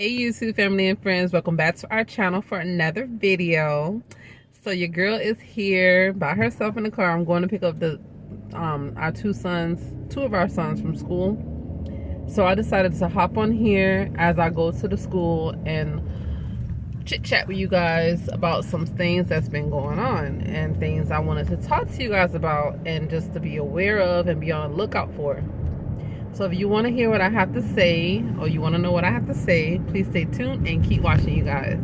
Hey YouTube family and friends, welcome back to our channel for another video. So your girl is here by herself in the car. I'm going to pick up the our two of our sons from school. So I decided to hop on here as I go to the school and chit chat with you guys about some things that's been going on and things I wanted to talk to you guys about and just to be aware of and be on the lookout for. So if you want to hear what I have to say, or you want to know what I have to say, please stay tuned and keep watching, you guys.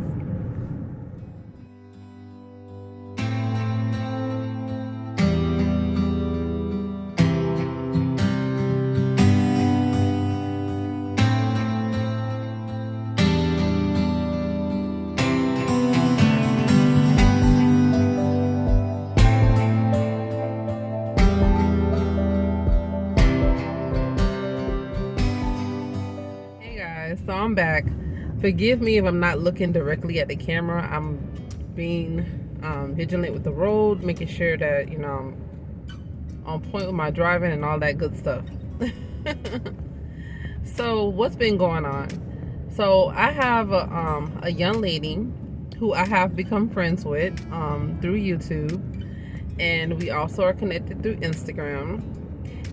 So I'm back. Forgive me if I'm not looking directly at the camera. I'm being vigilant with the road, making sure that, you know, I'm on point with my driving and all that good stuff. So what's been going on? So I have a young lady who I have become friends with through YouTube, and we also are connected through Instagram.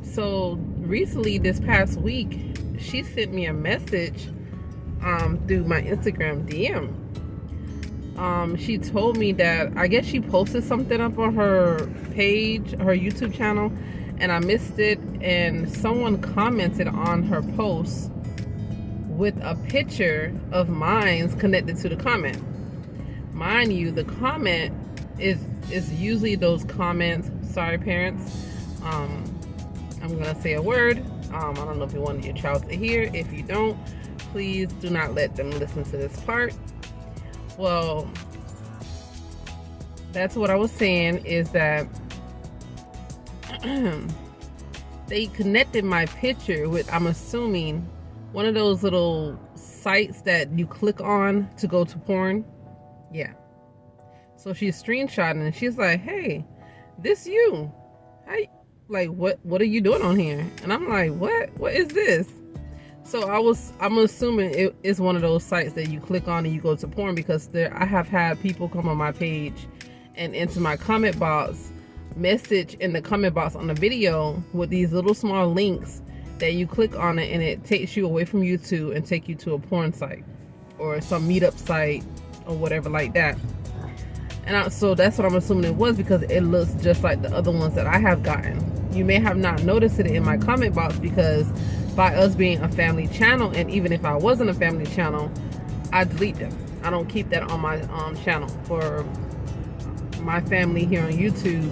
So recently, this past week, she sent me a message through my Instagram DM. She told me that I guess she posted something up on her page, her YouTube channel, and I missed it, and someone commented on her post with a picture of mine connected to the comment. Mind you, the comment is usually those comments, sorry parents, I'm gonna say a word. I don't know if you want your child to hear. If you don't, please do not let them listen to this part. Well, that's what I was saying, is that they connected my picture with, I'm assuming, one of those little sites that you click on to go to porn. Yeah. So she's screenshotting and she's like, hey, this you. Hey, like, what are you doing on here? And I'm like, what is this? So I'm assuming it is one of those sites that you click on and you go to porn, because I have had people come on my page and into my comment box, message in the comment box on the video with these little small links that you click on it and it takes you away from YouTube and take you to a porn site or some meetup site or whatever like that. And so that's what I'm assuming it was, because it looks just like the other ones that I have gotten. You may have not noticed it in my comment box, because by us being a family channel, and even if I wasn't a family channel, I delete them. I don't keep that on my channel for my family here on YouTube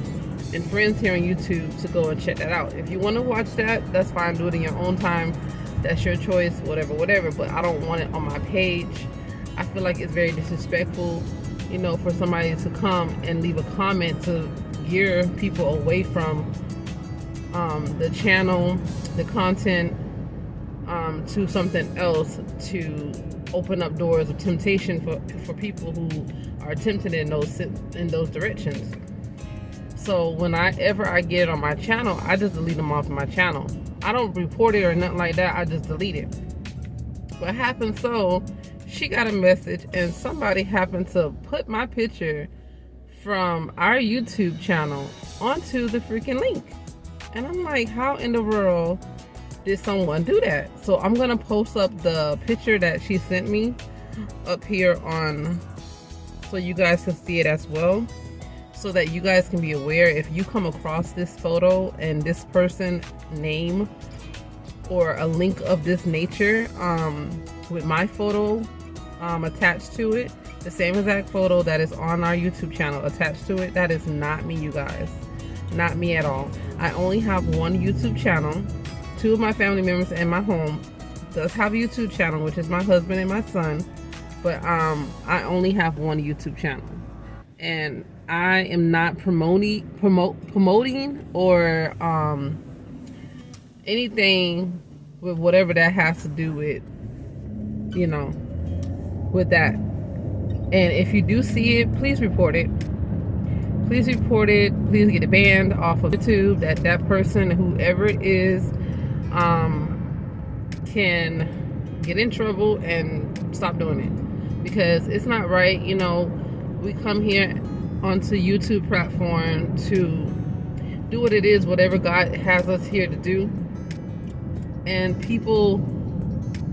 and friends here on YouTube to go and check that out. If you want to watch that, that's fine. Do it in your own time. That's your choice, whatever. But I don't want it on my page. I feel like it's very disrespectful, you know, for somebody to come and leave a comment to gear people away from the channel, the content, to something else, to open up doors of temptation for people who are tempted in those directions. So whenever I get it on my channel, I just delete them off my channel. I don't report it or nothing like that. I just delete it. What happened? So she got a message and somebody happened to put my picture from our YouTube channel onto the freaking link. And I'm like, how in the world did someone do that? So I'm gonna post up the picture that she sent me up here on, so you guys can see it as well, so that you guys can be aware if you come across this photo and this person name or a link of this nature with my photo attached to it, the same exact photo that is on our YouTube channel attached to it. That is not me, you guys. Not me at all. I only have one YouTube channel. Two of my family members in my home does have a YouTube channel, which is my husband and my son. But I only have one YouTube channel. And I am not promoting or anything with whatever that has to do with, you know, with that. And if you do see it, please report it. Please report it. Please get it banned off of YouTube. That person, whoever it is, can get in trouble and stop doing it, because it's not right. You know, we come here onto YouTube platform to do what it is, whatever God has us here to do, and people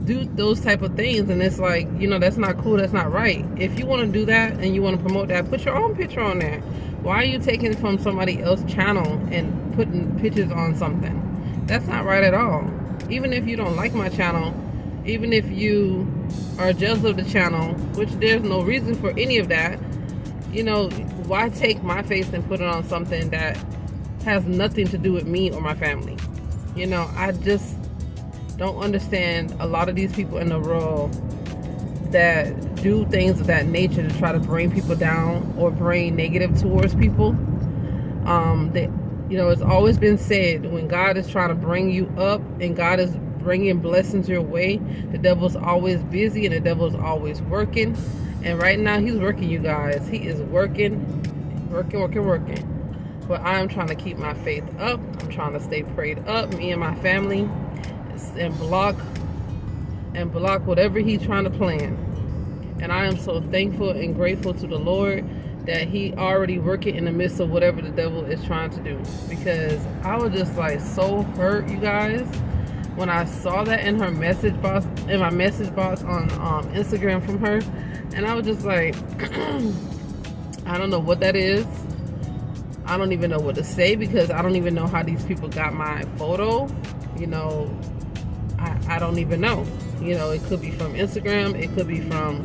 do those type of things, and it's like, you know, that's not cool, that's not right. If you want to do that and you want to promote that, put your own picture on there. Why are you taking from somebody else's channel and putting pictures on something? That's not right at all. Even if you don't like my channel, even if you are jealous of the channel, which there's no reason for any of that, you know, why take my face and put it on something that has nothing to do with me or my family? You know, I just don't understand a lot of these people in the world that do things of that nature to try to bring people down or bring negative towards people. You know, it's always been said, when God is trying to bring you up and God is bringing blessings your way, the devil's always busy and the devil's always working. And right now he's working, you guys. He is working. But I'm trying to keep my faith up. I'm trying to stay prayed up, me and my family, and block whatever he's trying to plan. And I am so thankful and grateful to the Lord that he already working in the midst of whatever the devil is trying to do, because I was just like so hurt, you guys, when I saw that in her message box, in my message box on Instagram from her. And I was just like, I don't know what that is. I don't even know what to say, because I don't even know how these people got my photo. You know, I don't even know. You know, it could be from Instagram, it could be from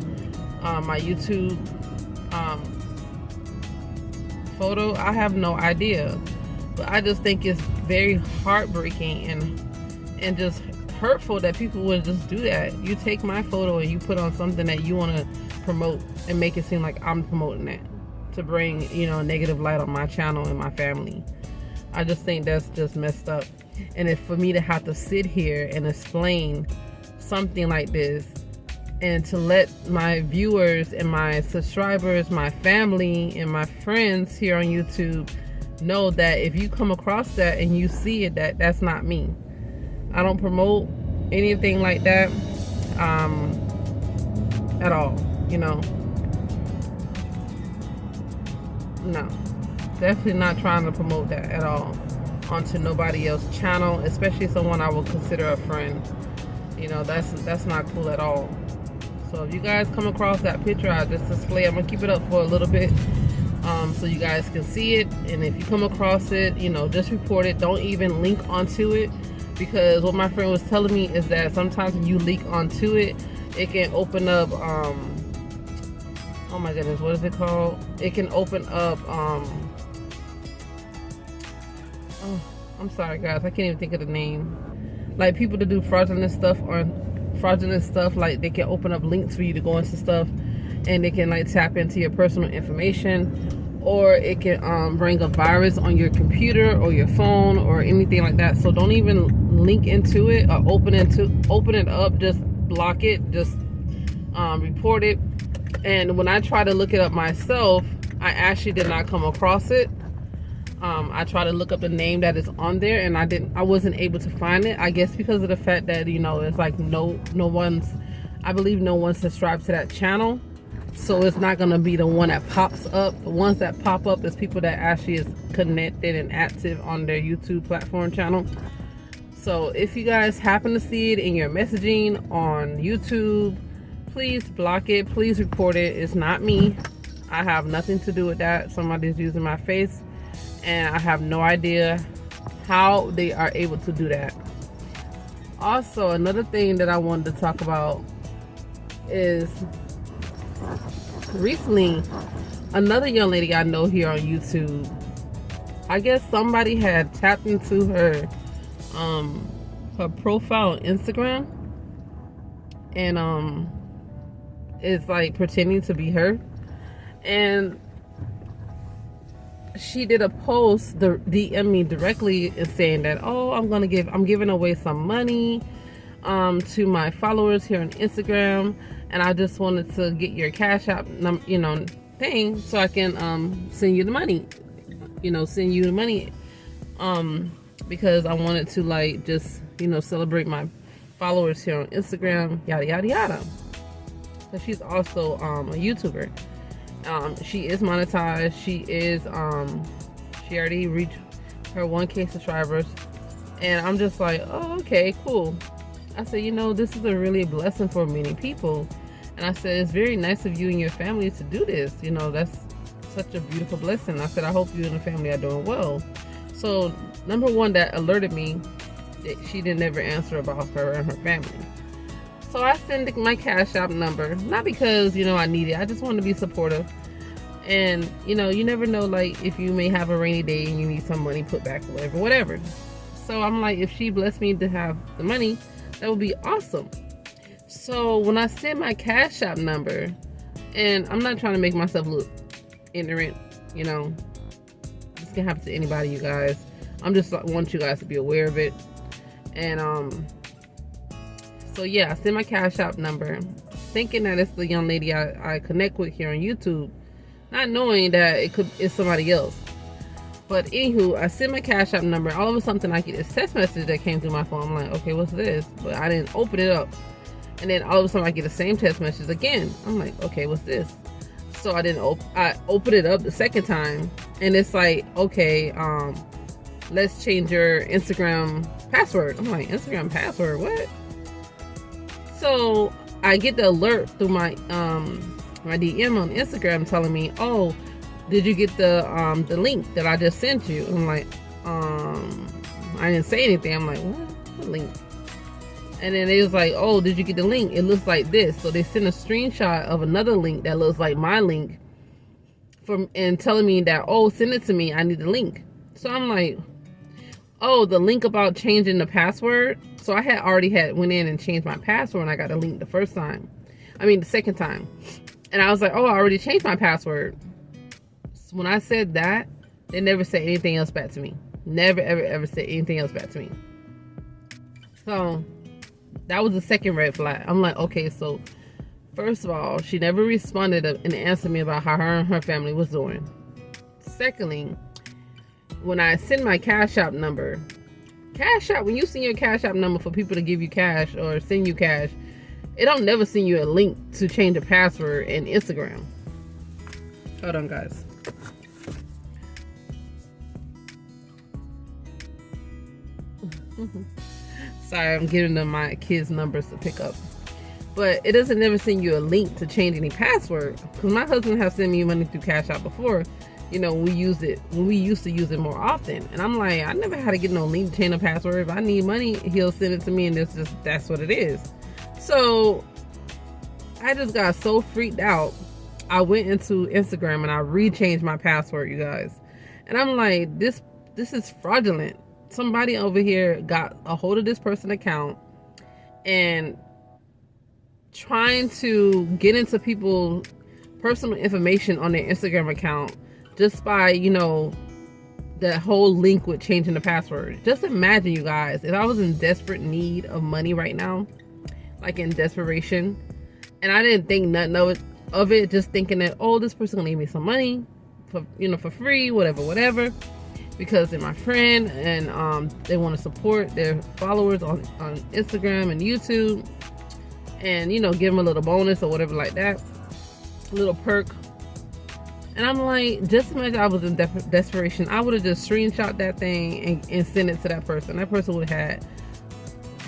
my YouTube photo. I have no idea. But I just think it's very heartbreaking and just hurtful that people would just do that. You take my photo and you put on something that you want to promote and make it seem like I'm promoting that to bring, you know, a negative light on my channel and my family. I just think that's just messed up. And if for me to have to sit here and explain something like this, and to let my viewers and my subscribers, my family and my friends here on YouTube know that if you come across that and you see it, that's not me. I don't promote anything like that at all, you know. No, definitely not trying to promote that at all onto nobody else's channel, especially someone I would consider a friend. You know, that's not cool at all. So if you guys come across that picture I just displayed, I'm gonna keep it up for a little bit so you guys can see it. And if you come across it, you know, just report it. Don't even link onto it, because what my friend was telling me is that sometimes when you link onto it, it can open up oh my goodness, what is it called? It can open up oh, I'm sorry guys, I can't even think of the name. Like people that do fraudulent stuff, like they can open up links for you to go into stuff, and they can like tap into your personal information, or it can bring a virus on your computer or your phone or anything like that. So don't even link into it or open it up. Just block it, just report it. And when I try to look it up myself, I actually did not come across it. I tried to look up the name that is on there, and I wasn't able to find it. I guess because of the fact that, you know, it's like I believe no one subscribed to that channel, so it's not gonna be the one that pops up. The ones that pop up is people that actually is connected and active on their YouTube platform channel. So if you guys happen to see it in your messaging on YouTube, please block it, please report it. It's not me. I have nothing to do with that. Somebody's using my face, and I have no idea how they are able to do that. Also, another thing that I wanted to talk about is recently another young lady I know here on YouTube, I guess somebody had tapped into her profile on Instagram, and it's like pretending to be her, and she did a post, DM me directly, and saying that, oh, I'm giving away some money to my followers here on Instagram, and I just wanted to get your Cash App, you know, thing, so I can send you the money, because I wanted to like just, you know, celebrate my followers here on Instagram, yada yada yada. but she's also a YouTuber. She is monetized. She already reached her 1K subscribers, and I'm just like, oh, okay, cool. I said, this is a really blessing for many people, and I said, it's very nice of you and your family to do this. That's such a beautiful blessing. I said, I hope you and the family are doing well. So number one, that alerted me that she didn't ever answer about her and her family. So I sent my Cash App number, not because I need it. I just want to be supportive. And you never know, like, if you may have a rainy day and you need some money put back or whatever. So I'm like, if she blessed me to have the money, that would be awesome. So when I sent my Cash App number, and I'm not trying to make myself look ignorant, this can happen to anybody, you guys. I'm just want you guys to be aware of it. And so yeah, I sent my Cash App number, thinking that it's the young lady I connect with here on YouTube, not knowing that it's somebody else. But anywho, I sent my Cash App number. All of a sudden, I get this text message that came through my phone. I'm like, okay, what's this? But I didn't open it up. And then all of a sudden, I get the same text message again. I'm like, okay, what's this? So I opened it up the second time, and it's like, okay, let's change your Instagram password. I'm like, Instagram password, what? So I get the alert through my my DM on Instagram telling me, oh, did you get the link that I just sent you? I'm like, I didn't say anything. I'm like, what link? And then they was like, oh, did you get the link? It looks like this. So they sent a screenshot of another link that looks like my link and telling me that, oh, send it to me. I need the link. So I'm like, oh, the link about changing the password. So I had already went in and changed my password, and I got the link the second time. And I was like, oh, I already changed my password. So when I said that, they never said anything else back to me. Never, ever, ever said anything else back to me. So that was the second red flag. I'm like, okay, so first of all, she never responded and answered me about how her and her family was doing. Secondly, when I send my Cash App number, when you send your Cash App number for people to give you cash or send you cash, it don't never send you a link to change a password in Instagram. Hold on, guys. Sorry, I'm giving them my kids' numbers to pick up. But it doesn't never send you a link to change any password. Because my husband has sent me money through Cash App before. When we used to use it more often. And I'm like, I never had to get no link to change a password. If I need money, he'll send it to me, and that's what it is. So I just got so freaked out. I went into Instagram and I rechanged my password, you guys. And I'm like, this is fraudulent. Somebody over here got a hold of this person's account and trying to get into people's personal information on their Instagram account just by, that whole link with changing the password. Just imagine, you guys, if I was in desperate need of money right now, like in desperation, and I didn't think nothing of it, just thinking that, oh, this person gonna give me some money for free, whatever, because they're my friend and they want to support their followers on Instagram and YouTube, and give them a little bonus or whatever like that, a little perk. And I'm like, just imagine I was in desperation. I would have just screenshot that thing and sent it to that person. That person would have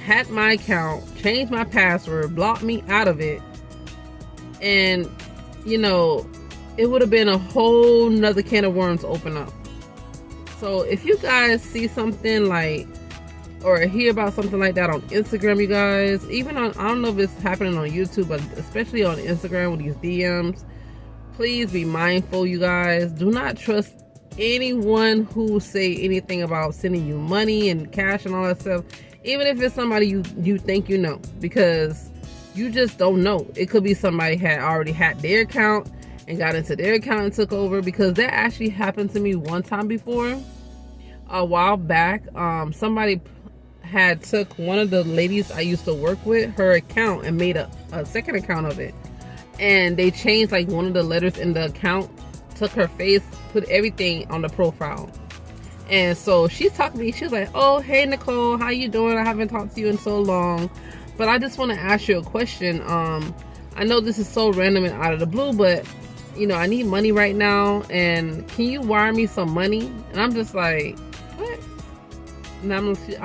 hacked my account, changed my password, blocked me out of it, and it would have been a whole nother can of worms to open up. So if you guys see something like, or hear about something like that on Instagram, you guys, even on, I don't know if it's happening on YouTube, but especially on Instagram with these DMs, please be mindful, you guys. Do not trust anyone who say anything about sending you money and cash and all that stuff, even if it's somebody you think because you just don't know. It could be somebody had already hacked their account and got into their account and took over, because that actually happened to me one time before, a while back. Somebody had took one of the ladies I used to work with, her account, and made a second account of it, and they changed like one of the letters in the account, took her face, put everything on the profile. And so she's talking to me, she's like, oh, hey Nicole, how you doing? I haven't talked to you in so long, but I just want to ask you a question. I know this is so random and out of the blue, but you know, I need money right now, and can you wire me some money? And I'm just like, what? And I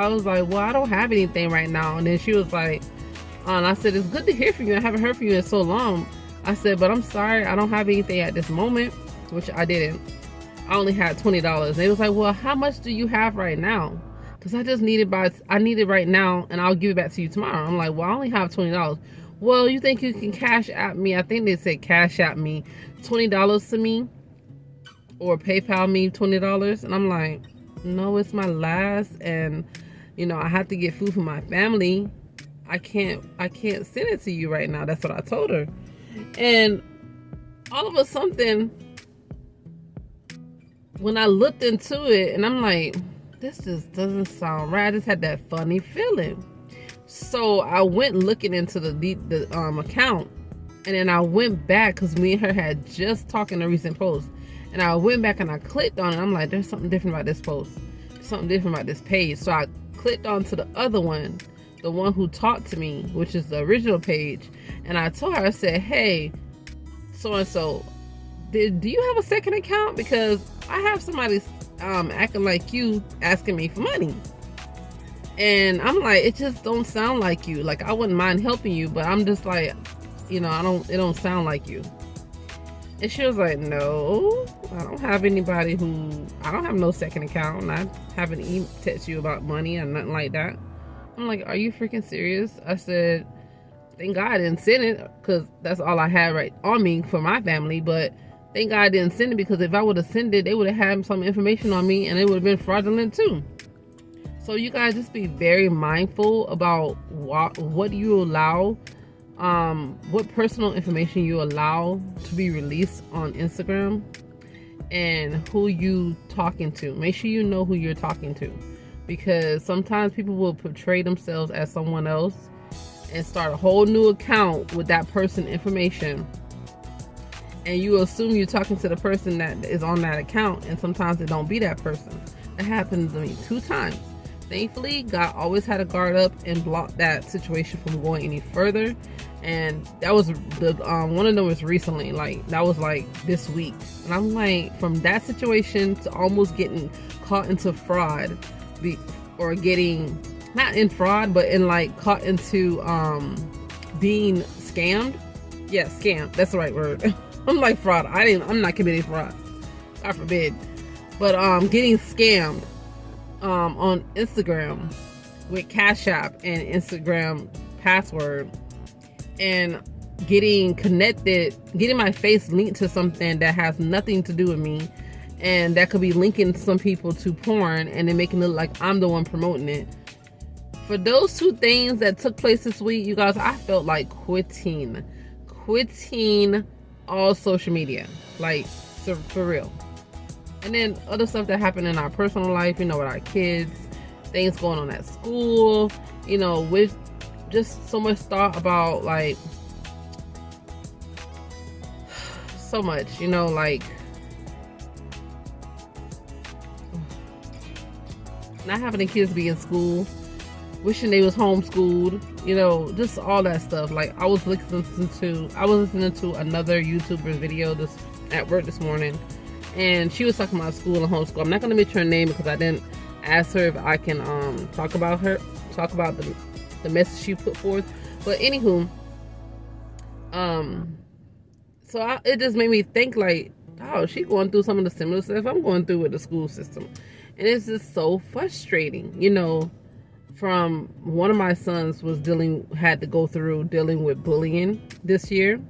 was like, well, I don't have anything right now. And then she was like, and I said, it's good to hear from you. I haven't heard from you in so long. I said, but I'm sorry, I don't have anything at this moment, which I didn't. I only had $20. And they was like, well, how much do you have right now? Because I just need it right now, and I'll give it back to you tomorrow. I'm like, well, I only have $20. Well, you think you can cash at me? I think they said cash at me $20 to me, or PayPal me $20. And I'm like, no, it's my last, and you know, I have to get food for my family. I can't send it to you right now. That's what I told her. And all of a sudden, when I looked into it, and I'm like, this just doesn't sound right. I just had that funny feeling. So I went looking into the account, and then I went back, because me and her had just talked in a recent post, and I went back and I clicked on it. I'm like, there's something different about this post, something different about this page. So I clicked onto the other one, the one who talked to me, which is the original page, and I told her, I said, hey, so and so, do you have a second account? Because I have somebody acting like you, asking me for money. And I'm like, it just don't sound like you. Like, I wouldn't mind helping you, but I'm just like, you know, it don't sound like you. And she was like, no, I don't have anybody I don't have no second account, and I haven't text you about money or nothing like that. I'm like, are you freaking serious? I said, thank God I didn't send it, because that's all I had right on me for my family. But thank God I didn't send it, because if I would have sent it, they would have had some information on me, and it would have been fraudulent too. So you guys, just be very mindful about what you allow, what personal information you allow to be released on Instagram, and who you talking to. Make sure you know who you're talking to, because sometimes people will portray themselves as someone else and start a whole new account with that person information, and you assume you're talking to the person that is on that account, and sometimes it don't be that person. That happened to me 2 times. Thankfully, God always had a guard up and blocked that situation from going any further. And that was one of them was recently, like that was like this week. And I'm like, from that situation to almost getting caught into fraud, or getting not in fraud, but in like caught into being scammed. Yeah, scam. That's the right word. I'm like, fraud. I'm not committing fraud. God forbid. But getting scammed on Instagram with Cash App and Instagram password, and getting my face linked to something that has nothing to do with me, and that could be linking some people to porn, and then making it look like I'm the one promoting it. For those 2 things that took place this week, you guys, I felt like quitting all social media, like for real. And then other stuff that happened in our personal life, you know, with our kids, things going on at school, you know, with just so much thought about, like, so much, you know, like, not having the kids be in school, wishing they was homeschooled, you know, just all that stuff. Like, I was listening to another YouTuber's video at work this morning, and she was talking about school and homeschool. I'm not going to mention her name because I didn't ask her if I can talk about the message she put forth. But anywho, it just made me think, like, oh, she going through some of the similar stuff I'm going through with the school system. And it's just so frustrating, you know. From one of my sons had to go through dealing with bullying this year.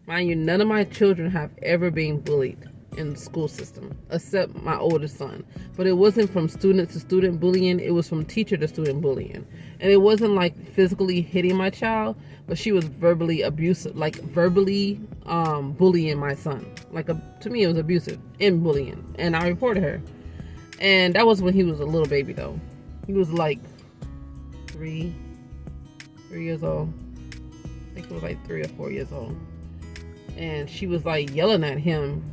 Mind you, none of my children have ever been bullied in the school system, except my oldest son. But it wasn't from student to student bullying, it was from teacher to student bullying. And it wasn't like physically hitting my child, but she was verbally abusive, like verbally bullying my son. Like, to me it was abusive and bullying, and I reported her. And that was when he was a little baby though. He was like 3 years old. I think it was like 3 or 4 years old. And she was like yelling at him.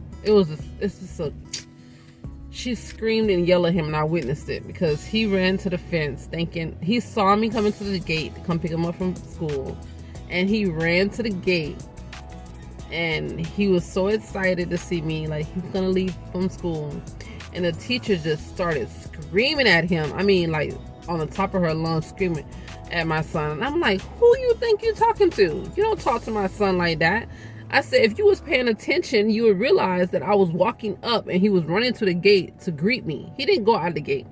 She screamed and yelled at him, and I witnessed it because he ran to the fence thinking, he saw me coming to the gate to come pick him up from school, and he ran to the gate, and he was so excited to see me, like he's gonna leave from school, and the teacher just started screaming at him. I mean, like on the top of her lungs, screaming at my son. And I'm like, who you think you're talking to? You don't talk to my son like that. I said, if you was paying attention, you would realize that I was walking up and he was running to the gate to greet me. He didn't go out the gate.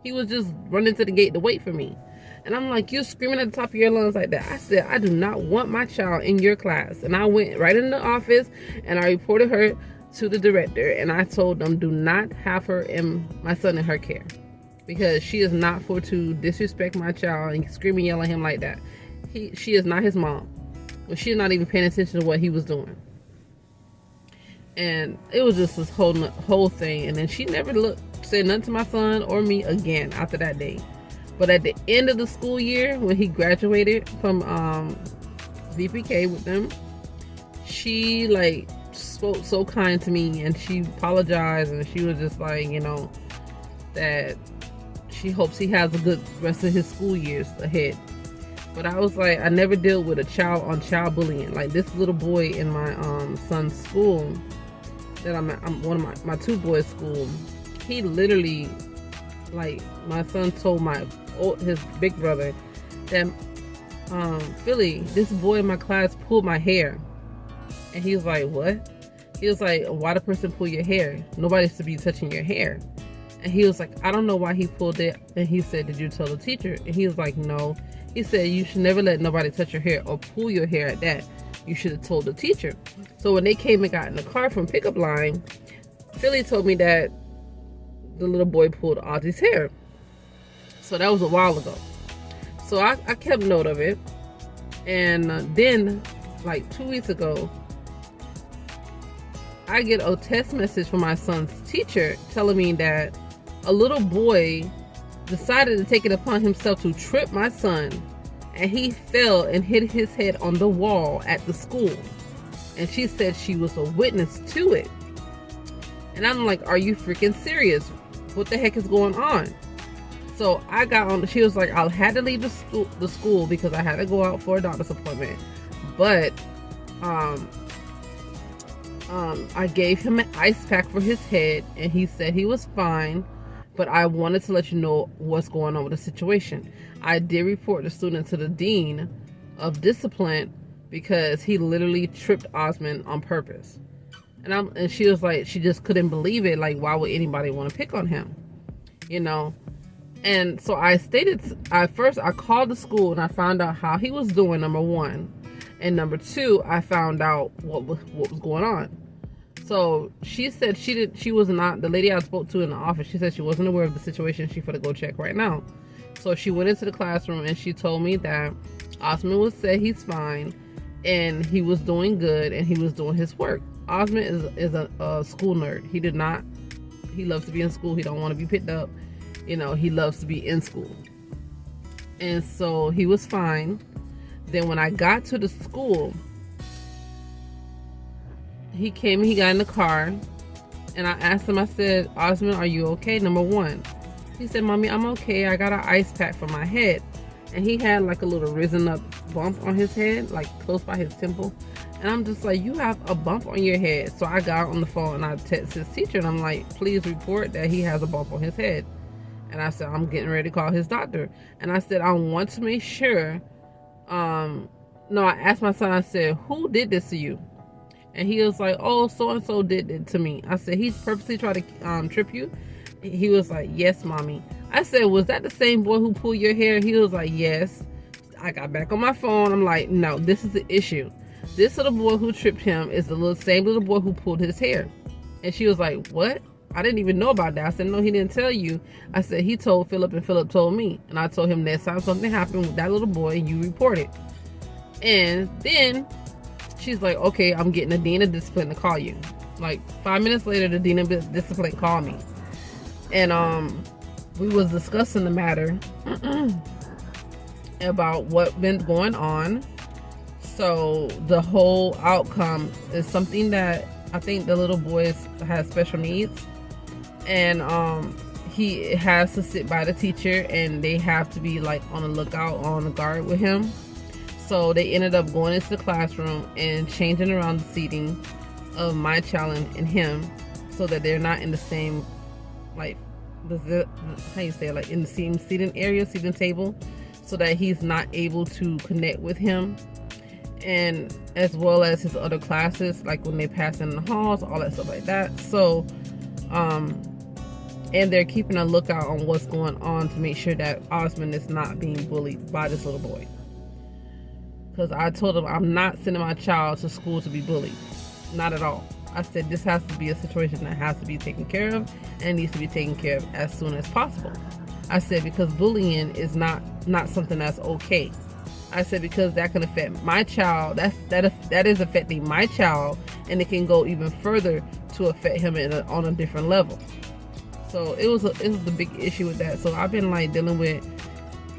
He was just running to the gate to wait for me. And I'm like, you're screaming at the top of your lungs like that. I said, I do not want my child in your class. And I went right in the office and I reported her to the director. And I told them, do not have her and my son in her care, because she is not for to disrespect my child and scream and yell at him like that. She is not his mom. Well, she's not even paying attention to what he was doing. And it was just this whole thing. And then she never said nothing to my son or me again after that day. But at the end of the school year, when he graduated from VPK with them, she like spoke so kind to me, and she apologized, and she was just like, you know, that she hopes he has a good rest of his school years ahead. But I was like, I never dealt with a child on child bullying. Like this little boy in my son's school that I'm one of my two boys' school, he literally, like, my son told his big brother that Philly, this boy in my class pulled my hair. And he was like, what? He was like, why the person pull your hair? Nobody's to be touching your hair. And he was like, I don't know why he pulled it. And he said, did you tell the teacher? And he was like, no. He said, you should never let nobody touch your hair or pull your hair at that. You should have told the teacher. So when they came and got in the car from pickup line, Philly told me that the little boy pulled Audrey's hair. So that was a while ago. So I kept note of it. And then, like 2 weeks ago, I get a text message from my son's teacher telling me that a little boy decided to take it upon himself to trip my son, and he fell and hit his head on the wall at the school. And she said she was a witness to it. And I'm like, are you freaking serious? What the heck is going on? So I got on, she was like, I had to leave the school because I had to go out for a doctor's appointment. But I gave him an ice pack for his head, and he said he was fine. But I wanted to let you know what's going on with the situation. I did report the student to the dean of discipline because he literally tripped Osmond on purpose. And she was like, she just couldn't believe it. Like, why would anybody want to pick on him? You know? And so I called the school and I found out how he was doing, number one. And number two, I found out what was going on. So she said she was not, the lady I spoke to in the office, she said she wasn't aware of the situation. She finna go check right now. So she went into the classroom and she told me that Osmond would say he's fine and he was doing good and he was doing his work. Osmond is a school nerd. He loves to be in school. He don't want to be picked up. You know, he loves to be in school. And so he was fine. Then when I got to the school, he came and he got in the car, and I asked him, I said, Osmond, are you okay? Number one. He said, Mommy, I'm okay. I got an ice pack for my head. And he had like a little risen up bump on his head, like close by his temple. And I'm just like, you have a bump on your head. So I got on the phone and I texted his teacher and I'm like, please report that he has a bump on his head. And I said, I'm getting ready to call his doctor. And I said, I want to make sure, I asked my son, I said, who did this to you? And he was like, oh, so-and-so did it to me. I said, he's purposely tried to trip you? He was like, yes, Mommy. I said, was that the same boy who pulled your hair? He was like, yes. I got back on my phone. I'm like, no, this is the issue. This little boy who tripped him is the same little boy who pulled his hair. And she was like, what? I didn't even know about that. I said, no, he didn't tell you. I said, he told Philip and Philip told me. And I told him next time something happened with that little boy, you report it. And then she's like, okay, I'm getting the dean of discipline to call you. Like 5 minutes later, the dean of discipline called me. And we was discussing the matter about what been going on. So the whole outcome is something that I think the little boy has special needs. And he has to sit by the teacher and they have to be like on the lookout, on the guard with him. So they ended up going into the classroom and changing around the seating of my child and him, so that they're not in the same, like, how you say it, like in the same seating area, seating table, so that he's not able to connect with him, and as well as his other classes, like when they pass in the halls, all that stuff like that. So and they're keeping a lookout on what's going on to make sure that Osmond is not being bullied by this little boy. Because I told him I'm not sending my child to school to be bullied. Not at all. I said this has to be a situation that has to be taken care of, and needs to be taken care of as soon as possible. I said because bullying is not something that's okay. I said because that can affect my child. That is affecting my child, and it can go even further to affect him on a different level. So it was a big issue with that. So I've been like dealing with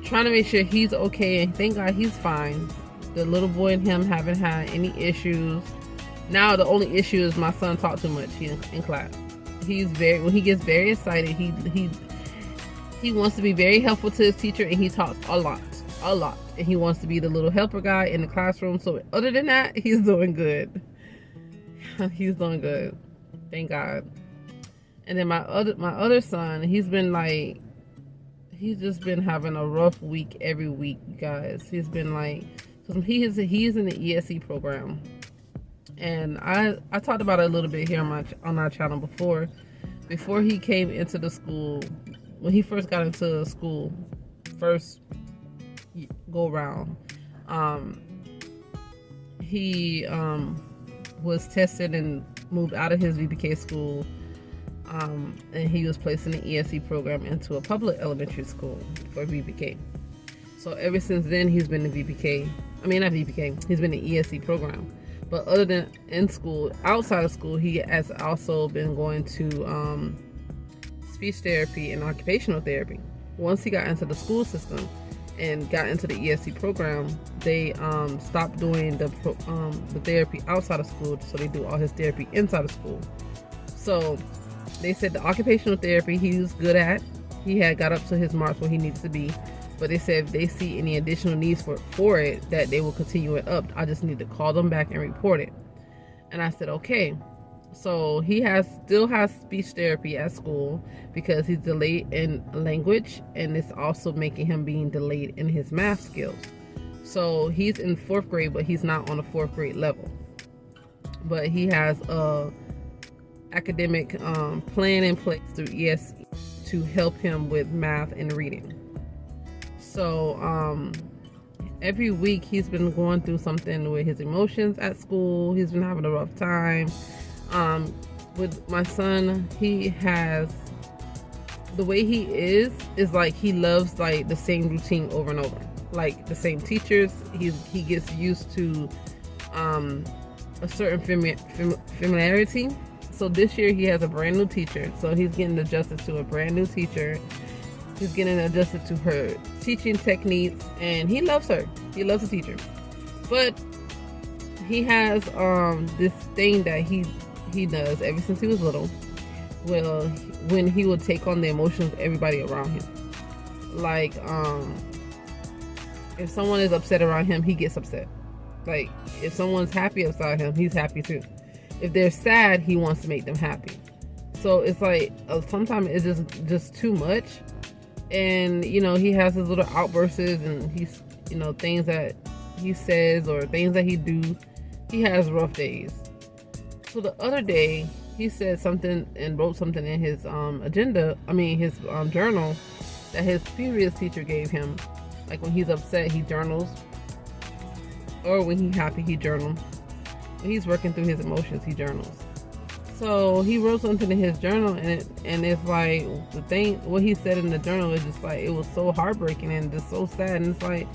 trying to make sure he's okay, and thank God he's fine. The little boy and him haven't had any issues. Now the only issue is my son talked too much in class. When he gets very excited, he wants to be very helpful to his teacher, and he talks a lot, and he wants to be the little helper guy in the classroom. So other than that, he's doing good. He's doing good, thank God. And then my other son, he's just been having a rough week every week, you guys. He's been like, because he is in the ESE program, and I talked about it a little bit here on our channel before he came into the school. When he first got into the school, first go around, he was tested and moved out of his VPK school, and he was placed in the ESE program into a public elementary school for VPK. So ever since then, he's been in VPK. I mean, not VPK. He's been in the ESE program. But other than in school, outside of school, he has also been going to speech therapy and occupational therapy. Once he got into the school system and got into the ESE program, they stopped doing the therapy outside of school, so they do all his therapy inside of school. So they said the occupational therapy he was good at. He had got up to his marks where he needs to be. But they said if they see any additional needs for it, that they will continue it up. I just need to call them back and report it. And I said, okay. So he still has speech therapy at school because he's delayed in language, and it's also making him being delayed in his math skills. So he's in 4th grade, but he's not on a 4th grade level. But he has a academic plan in place through ESE to help him with math and reading. So every week he's been going through something with his emotions at school. He's been having a rough time. With my son, he has, the way he is like he loves like the same routine over and over, like the same teachers. He gets used to a certain familiarity. So this year he has a brand new teacher, so he's getting adjusted to a brand new teacher. He's getting adjusted to her teaching techniques, and he loves her. He loves the teacher. But he has this thing that he does ever since he was little. Well, when he would take on the emotions of everybody around him. Like, if someone is upset around him, he gets upset. Like, if someone's happy outside him, he's happy too. If they're sad, he wants to make them happy. So it's like, sometimes it's just too much. And, you know, he has his little outbursts, and he's, you know, things that he says or things that he do. He has rough days. So the other day, he said something and wrote something in his his journal that his previous teacher gave him. Like when he's upset, he journals. Or when he's happy, he journals. When he's working through his emotions, he journals. So he wrote something in his journal, and it's like what he said in the journal is just like, it was so heartbreaking and just so sad. And it's like,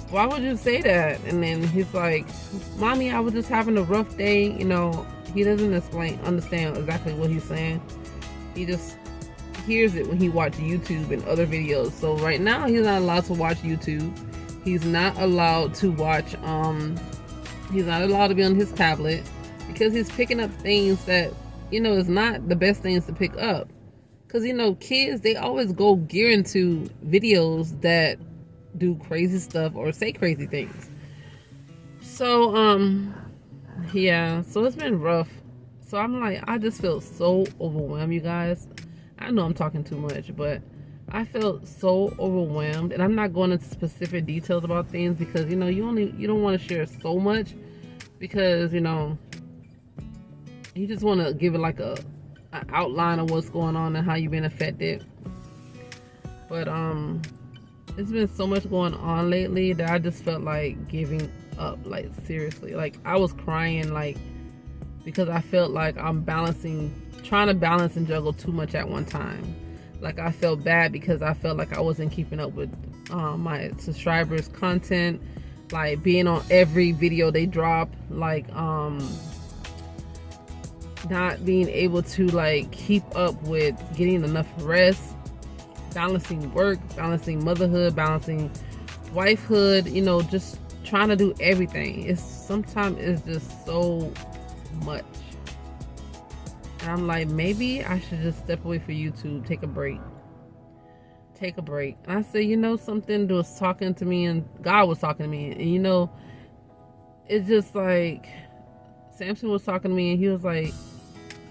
why would you say that? And then he's like, Mommy, I was just having a rough day. You know, he doesn't understand exactly what he's saying. He just hears it when he watches YouTube and other videos. So right now he's not allowed to watch YouTube. He's not allowed to watch, he's not allowed to be on his tablet, because he's picking up things that, you know, is not the best things to pick up. Because, you know, kids, they always go gear into videos that do crazy stuff or say crazy things. So yeah, so it's been rough. So I'm like, I just felt so overwhelmed, you guys. I know I'm talking too much, but I felt so overwhelmed, and I'm not going into specific details about things because you don't want to share so much because you just want to give it like an outline of what's going on and how you've been affected. But it's been so much going on lately that I just felt like giving up, like seriously. Like I was crying, like because I felt like I'm trying to balance and juggle too much at one time. Like I felt bad because I felt like I wasn't keeping up with my subscribers' content, like being on every video they drop, like not being able to like keep up with getting enough rest, balancing work, balancing motherhood, balancing wifehood, just trying to do everything. Sometimes it's just so much. And I'm like, maybe I should just step away from YouTube, take a break. And I said, something was talking to me, and God was talking to me, and it's just like Samson was talking to me, and he was like,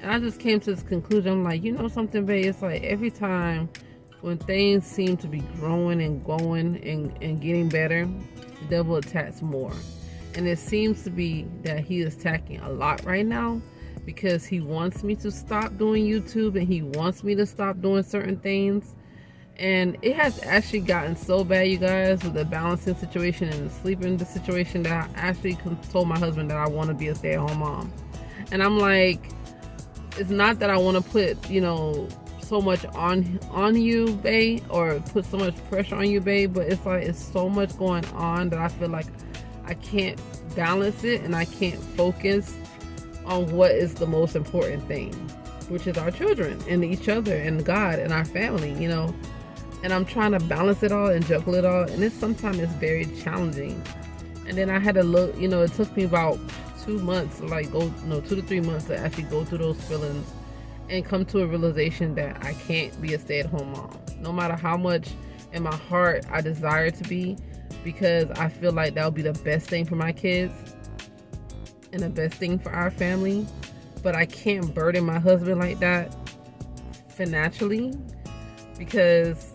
and I just came to this conclusion. I'm like, something, babe, it's like every time when things seem to be growing and going and getting better, the devil attacks more. And it seems to be that he is attacking a lot right now because he wants me to stop doing YouTube and he wants me to stop doing certain things. And it has actually gotten so bad, you guys, with the balancing situation and the sleeping situation, that I actually told my husband that I want to be a stay-at-home mom. And I'm like, it's not that I want to put, so much on you, babe, or put so much pressure on you, babe, but it's like it's so much going on that I feel like I can't balance it and I can't focus on what is the most important thing, which is our children and each other and God and our family, and I'm trying to balance it all and juggle it all, and sometimes it's very challenging. And then I had to look, it took me about 2 months, 2 to 3 months to actually go through those feelings and come to a realization that I can't be a stay-at-home mom, no matter how much in my heart I desire to be, because I feel like that would be the best thing for my kids and the best thing for our family. But I can't burden my husband like that financially because,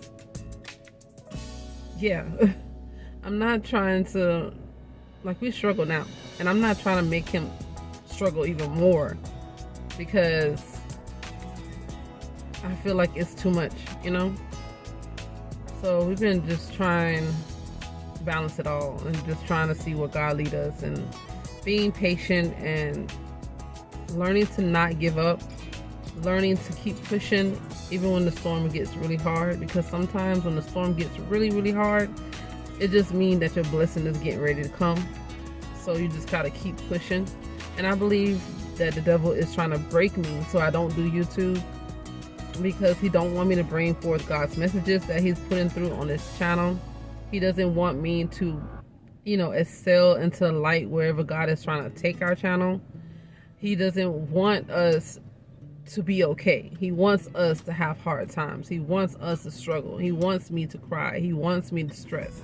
yeah, I'm not trying to, we struggle now, and I'm not trying to make him struggle even more because I feel like it's too much, So we've been just trying to balance it all and just trying to see what God leads us, and being patient and learning to not give up, learning to keep pushing even when the storm gets really hard, because sometimes when the storm gets really, really hard, it just means that your blessing is getting ready to come. So you just gotta keep pushing. And I believe that the devil is trying to break me so I don't do YouTube, because he don't want me to bring forth God's messages that he's putting through on this channel. He doesn't want me to, excel into the light wherever God is trying to take our channel. He doesn't want us to be okay. He wants us to have hard times. He wants us to struggle. He wants me to cry. He wants me to stress.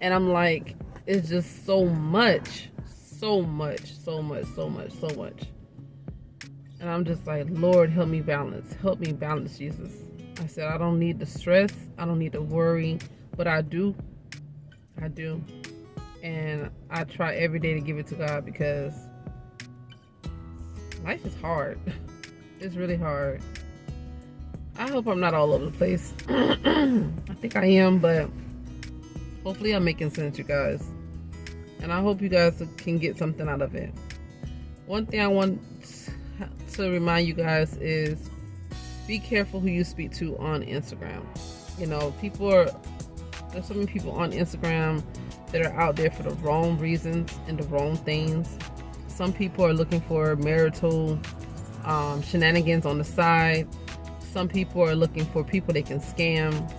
And I'm like, it's just so much. And I'm just like, Lord, help me balance. Help me balance, Jesus. I said, I don't need the stress. I don't need to worry. But I do. And I try every day to give it to God, because life is hard. It's really hard. I hope I'm not all over the place. I think I am, but hopefully I'm making sense, you guys. And I hope you guys can get something out of it. One thing I want to remind you guys is be careful who you speak to on Instagram. There's so many people on Instagram that are out there for the wrong reasons and the wrong things. Some people are looking for marital shenanigans on the side. Some people are looking for people they can scam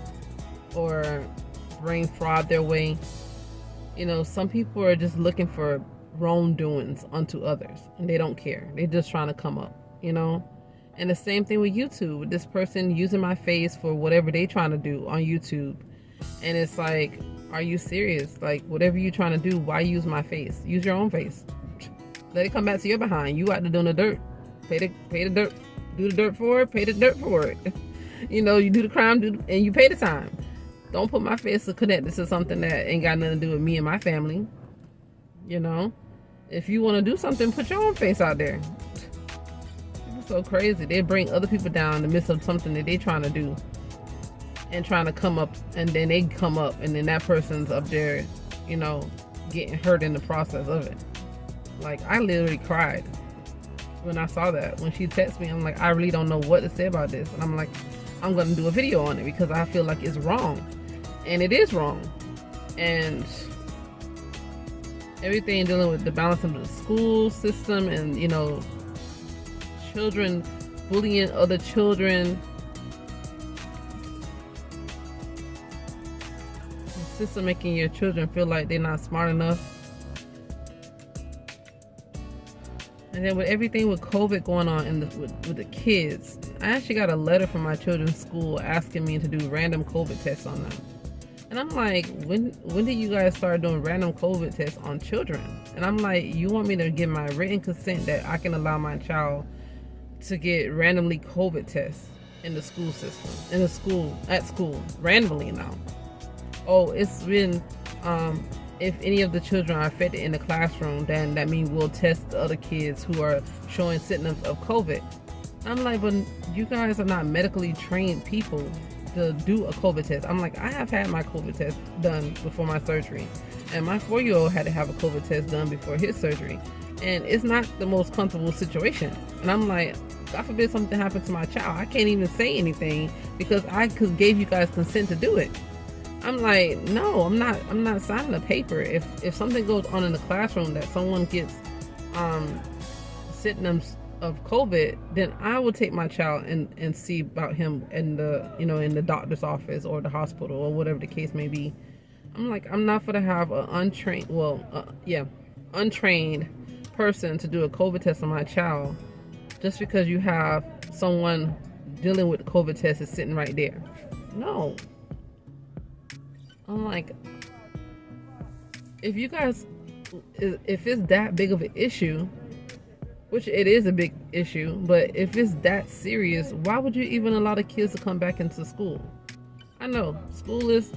or bring fraud their way. Some people are just looking for wrongdoings unto others, and they don't care. They're just trying to come up, And the same thing with YouTube. This person using my face for whatever they trying to do on YouTube. And it's like, are you serious? Like, whatever you're trying to do, why use my face? Use your own face. Let it come back to your behind. You out there doing the dirt. Pay the dirt. Do the dirt for it. Pay the dirt for it. You know, you do the crime, and you pay the time. Don't put my face connected to something that ain't got nothing to do with me and my family. You know, if you want to do something, put your own face out there. People so crazy. They bring other people down in the midst of something that they trying to do and trying to come up, and then they come up, and then that person's up there, you know, getting hurt in the process of it. Like, I literally cried when I saw that. When she texted me, I'm like, I really don't know what to say about this. And I'm like, I'm going to do a video on it because I feel like it's wrong. And it is wrong. And everything dealing with the balance of the school system and, you know, children bullying other children. The system making your children feel like they're not smart enough. And then with everything with COVID going on with the kids, I actually got a letter from my children's school asking me to do random COVID tests on them. And I'm like, when did you guys start doing random COVID tests on children? And I'm like, you want me to give my written consent that I can allow my child to get randomly COVID tests in the school system, at school, randomly now? Oh, it's been, if any of the children are affected in the classroom, then that means we'll test the other kids who are showing symptoms of COVID. I'm like, but you guys are not medically trained people to do a COVID test. I'm like, I have had my COVID test done before my surgery, and my 4-year-old had to have a COVID test done before his surgery, and it's not the most comfortable situation. And I'm like, God forbid something happened to my child, I can't even say anything because I gave you guys consent to do it. I'm like, no, I'm not signing a paper. If something goes on in the classroom that someone gets symptoms of COVID, then I will take my child and see about him in the doctor's office or the hospital or whatever the case may be. I'm like, I'm not gonna have an untrained person to do a COVID test on my child just because you have someone dealing with the COVID test is sitting right there. No. I'm like, if it's that big of an issue, which it is a big issue, but if it's that serious, why would you even allow the kids to come back into school? I know school is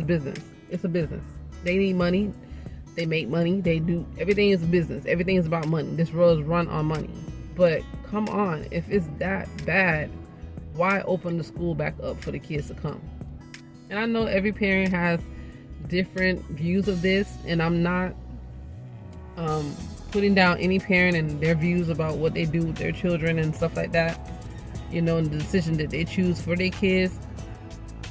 business. It's a business. They need money. They make money. They do, everything is business. Everything is about money. This world is run on money. But come on, if it's that bad, why open the school back up for the kids to come? And I know every parent has different views of this, and I'm not putting down any parent and their views about what they do with their children and stuff like that, you know, and the decision that they choose for their kids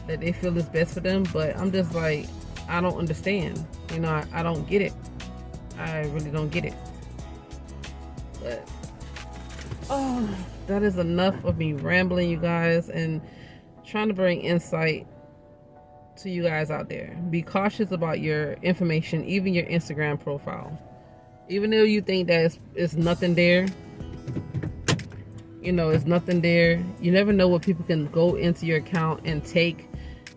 that they feel is best for them. But I'm just like, I don't understand, you know, I don't get it. I really don't get it. But that is enough of me rambling, you guys, and trying to bring insight to you guys out there. Be cautious about your information, even your Instagram profile. Even though you think that it's nothing there, you know, it's nothing there. You never know what people can go into your account and take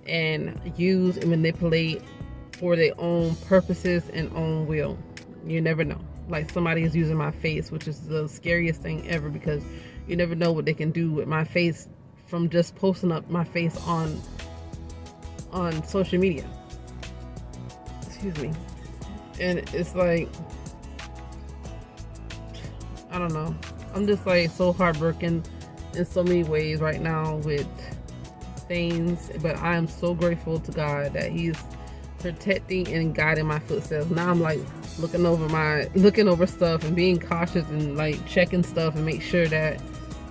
and use and manipulate for their own purposes and own will. You never know. Like, somebody is using my face, which is the scariest thing ever, because you never know what they can do with my face from just posting up my face on social media. Excuse me. And it's like, I don't know. I'm just like so heartbroken in so many ways right now with things, but I am so grateful to God that He's protecting and guiding my footsteps. Now I'm like looking over stuff and being cautious and like checking stuff and make sure that,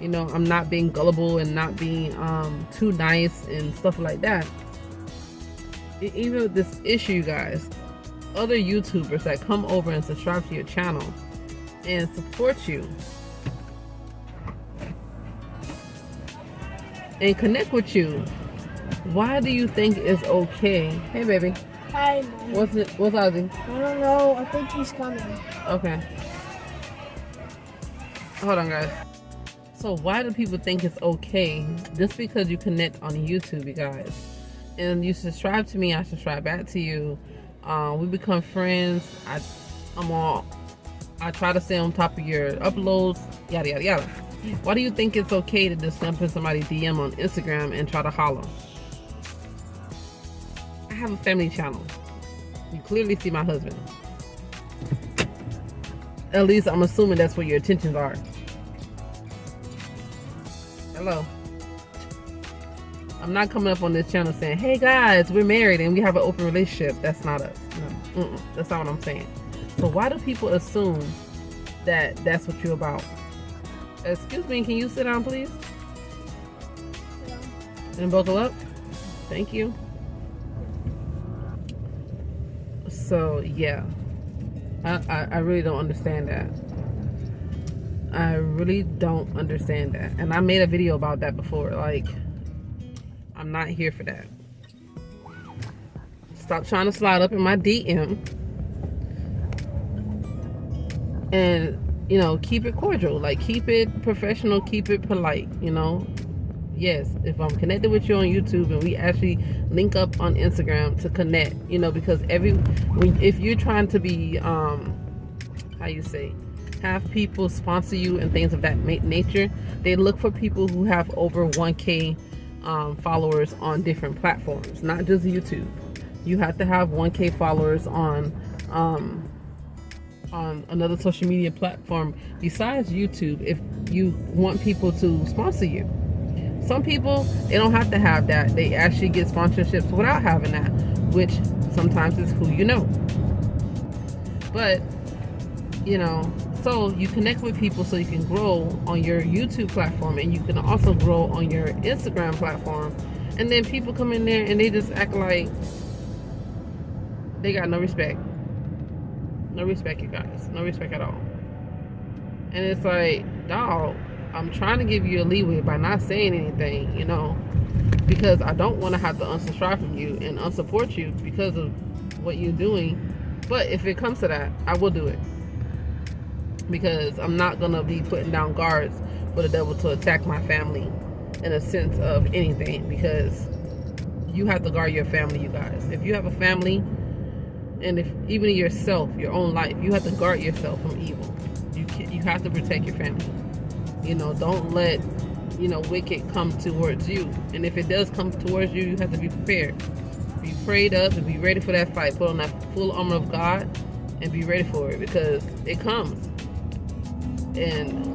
you know, I'm not being gullible and not being too nice and stuff like that. Even with this issue, guys, other YouTubers that come over and subscribe to your channel and support you and connect with you, why do you think it's okay? Hey, baby. Hi, Mom. What's Ozzy? I don't know. I think he's coming. Okay. Hold on, guys. So why do people think it's okay just because you connect on YouTube, you guys, and you subscribe to me, I subscribe back to you. We become friends. I try to stay on top of your uploads, yada yada yada. Why do you think it's okay to just jump in somebody's DM on Instagram and try to holler? I have a family channel. You clearly see my husband. At least I'm assuming that's where your attentions are. Hello. I'm not coming up on this channel saying, hey guys, we're married and we have an open relationship. That's not us. No. That's not what I'm saying. So why do people assume that that's what you're about? Excuse me, can you sit down, please? Sit down. And buckle up? Thank you. So, yeah. I really don't understand that. I really don't understand that. And I made a video about that before. Like, I'm not here for that. Stop trying to slide up in my DM. And, you know, keep it cordial. Like, keep it professional, keep it polite, you know. Yes, if I'm connected with you on YouTube and we actually link up on Instagram to connect, you know, because if you're trying to be, how you say, have people sponsor you and things of that nature, they look for people who have over 1K followers on different platforms, not just YouTube. You have to have 1K followers on another social media platform besides YouTube if you want people to sponsor you. Some people, they don't have to have that. They actually get sponsorships without having that, which sometimes is who you know. But, you know, so you connect with people so you can grow on your YouTube platform, and you can also grow on your Instagram platform. And then people come in there and they just act like they got no respect. No respect, you guys. No respect at all. And it's like, dog, I'm trying to give you a leeway by not saying anything, you know, because I don't want to have to unsubscribe from you and unsupport you because of what you're doing. But if it comes to that, I will do it, because I'm not going to be putting down guards for the devil to attack my family in a sense of anything, because you have to guard your family, you guys. If you have a family, and if even yourself, your own life, you have to guard yourself from evil. You have to protect your family. You know, don't let, you know, wicked come towards you. And if it does come towards you, you have to be prepared. Be prayed up and be ready for that fight. Put on that full armor of God and be ready for it, because it comes. And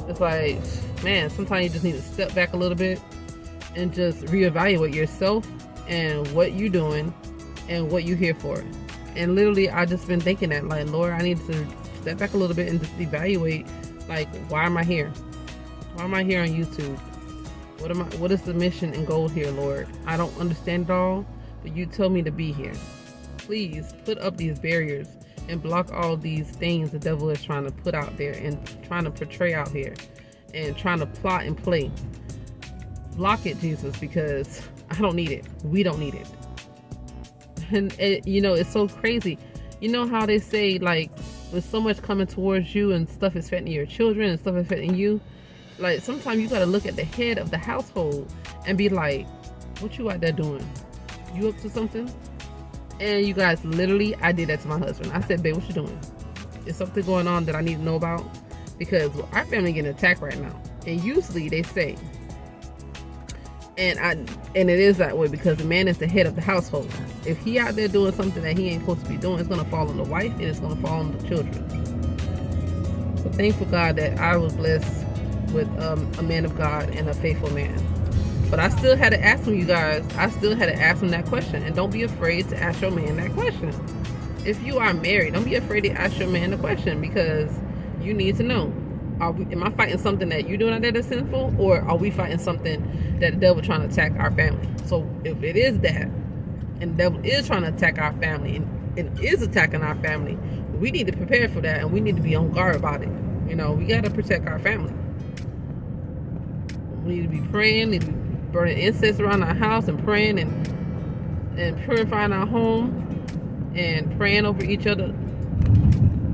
it's like, man, sometimes you just need to step back a little bit and just reevaluate yourself and what you're doing and what you're here for. And literally, I just been thinking that, like, Lord, I need to step back a little bit and just evaluate, like, why am I here? Why am I here on YouTube? What is the mission and goal here, Lord? I don't understand it all, but you told me to be here. Please put up these barriers and block all these things the devil is trying to put out there and trying to portray out here and trying to plot and play. Block it, Jesus, because I don't need it. We don't need it. And you know, it's so crazy. You know how they say, like, with so much coming towards you and stuff is affecting your children and stuff is affecting you, like, sometimes you got to look at the head of the household and be like, what you out there doing? You up to something? And you guys, literally, I did that to my husband. I said, babe, what you doing? Is something going on that I need to know about? Because our family getting attacked right now. And usually they say, and it is that way because the man is the head of the household. If he out there doing something that he ain't supposed to be doing, it's going to fall on the wife and it's going to fall on the children. So thankful God that I was blessed with a man of God and a faithful man. But I still had to ask him, you guys. I still had to ask him that question. And don't be afraid to ask your man that question. If you are married, don't be afraid to ask your man the question, because you need to know. Am I fighting something that you're doing out there that's sinful, or are we fighting something that the devil trying to attack our family? So if it is that, and the devil is trying to attack our family and is attacking our family, we need to prepare for that, and we need to be on guard about it. You know, we got to protect our family. We need to be praying, need to be burning incense around our house and praying and purifying our home and praying over each other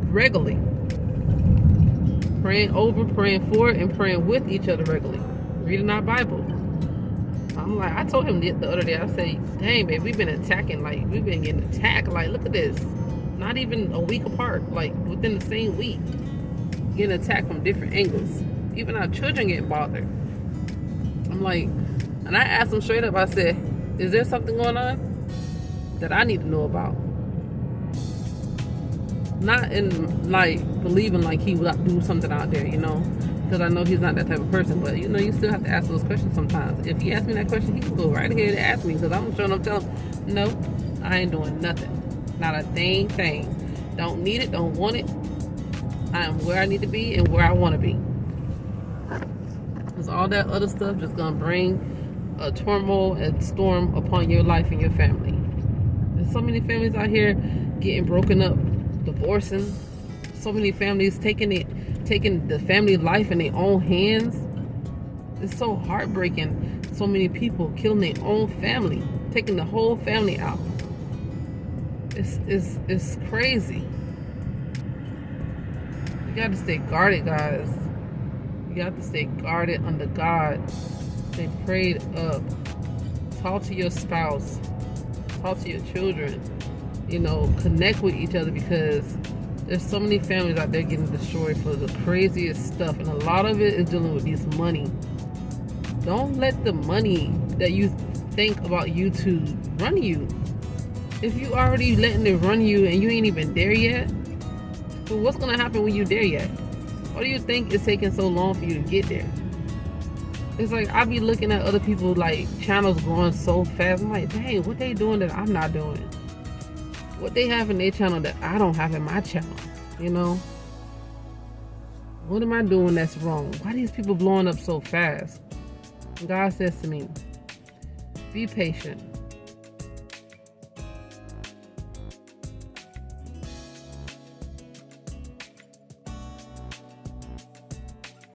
regularly. Praying over, praying for, and praying with each other regularly. Reading our Bible. I'm like, I told him the other day, I say, dang, babe, we've been getting attacked. Like, look at this. Not even a week apart, like within the same week. Getting attacked from different angles. Even our children getting bothered. I'm like, and I asked him straight up, I said, is there something going on that I need to know about? Not in like believing like he would do something out there, you know, because I know he's not that type of person. But you know, you still have to ask those questions sometimes. If he asks me that question, he can go right ahead and ask me, because I'm showing up telling him, no, I ain't doing nothing, not a thing. Don't need it, don't want it. I am where I need to be and where I want to be. Because all that other stuff just gonna bring a turmoil and storm upon your life and your family. There's so many families out here getting broken up, divorcing. So many families taking the family life in their own hands. It's so heartbreaking. So many people killing their own family, taking the whole family out. It's crazy. You got to stay guarded, guys. You got to stay guarded under God. Stay prayed up. Talk to your spouse. Talk to your children. You know, connect with each other, because there's so many families out there getting destroyed for the craziest stuff, and a lot of it is dealing with this money. Don't let the money that you think about YouTube run you. If you already letting it run you and you ain't even there yet, well, what's gonna happen when you there yet? What do you think is taking so long for you to get there? It's like, I be looking at other people, like channels growing so fast. I'm like, dang, what they doing that I'm not doing? What they have in their channel that I don't have in my channel, you know? What am I doing that's wrong? Why are these people blowing up so fast? And God says to me, be patient.